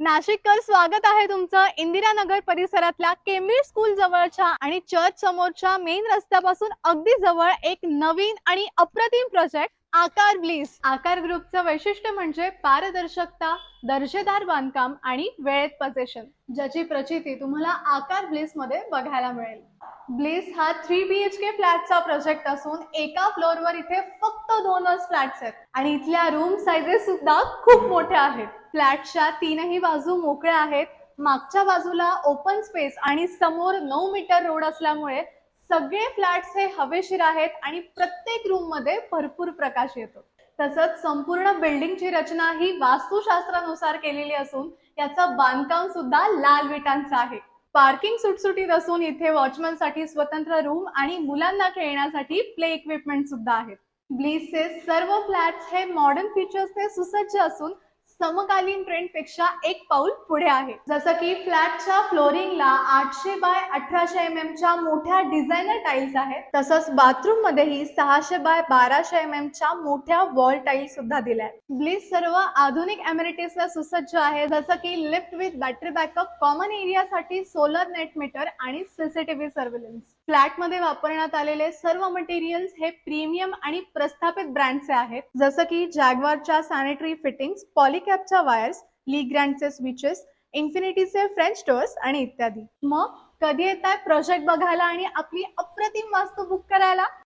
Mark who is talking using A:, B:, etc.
A: नाशिककर, स्वागत आहे तुमचं इंदिरानगर परिसरातल्या केम्ब्रिज स्कूल जवळच्या आणि चर्च समोरच्या मेन रस्त्यापासून अगदी जवळ एक नवीन आणि अप्रतिम प्रोजेक्ट आकार ब्लिस. आकार ग्रुपचं वैशिष्ट्य म्हणजे पारदर्शकता, दर्जेदार बांधकाम आणि वेळेत पोझिशन, ज्याची प्रचिती तुम्हाला आकार ब्लिस मध्ये बघायला मिळेल. ब्लिस हा 3 BHK फ्लॅटचा प्रोजेक्ट असून एका फ्लोअरवर इथे फक्त 2च फ्लॅट्स आहेत आणि इथल्या रूम साइजेस सुद्धा खूप मोठ्या आहेत. फ्लॅटच्या तीनही बाजू मोकळ्या आहेत. मागच्या बाजूला ओपन स्पेस आणि समोर 9 मीटर रोड असल्यामुळे सगळे फ्लॅट्स हे हवेशीर आहेत आणि प्रत्येक रूम मध्ये भरपूर प्रकाश येतो. तसंच संपूर्ण बिल्डिंगची रचना ही वास्तुशास्त्रानुसार केलेली असून याचं बांधकाम सुद्धा लाल विटांचं आहे. पार्किंग सुटसुटीत असून इथे वॉचमन साठी स्वतंत्र रूम आणि मुलांना खेळण्यासाठी प्ले इक्विपमेंट सुद्धा आहेत. ब्लिसचे सर्व फ्लॅट्स हे मॉडर्न फीचर्सने सुसज्ज असून समकालीन ट्रेंड पेक्षा एक पाऊल पुढे आहे. जसं की फ्लॅटच्या फ्लोरिंगला 800 बाय 1800 mm च्या मोठ्या डिझायनर टाइल्स आहेत. तसंच बाथरूम मध्येही 600 बाय 1200 mm च्या मोठ्या वॉल टाइल्स सुद्धा दिल्या आहेत. ब्लिस सर्व आधुनिक अमेनिटीजला सुसज्ज आहे, जसं की lift with battery backup, common एरियासाठी सोलर नेट मीटर आणि सीसीटीव्ही सर्व्हेलन्स. फ्लॅट मध्ये वापरण्यात आलेले सर्व मटेरियल्स हे प्रीमियम आणि प्रस्थापित ब्रँडचे आहेत, जसं की जॅग्वारच्या सॅनिटरी फिटिंग्स, पॉलिकॅबच्या वायर्स, ली ग्रँडचे स्विचेस, इन्फिनिटीचे फ्रेंच डोअर्स आणि इत्यादी. मग कधी येताय प्रोजेक्ट बघायला आणि आपली अप्रतिम वास्तू बुक करायला?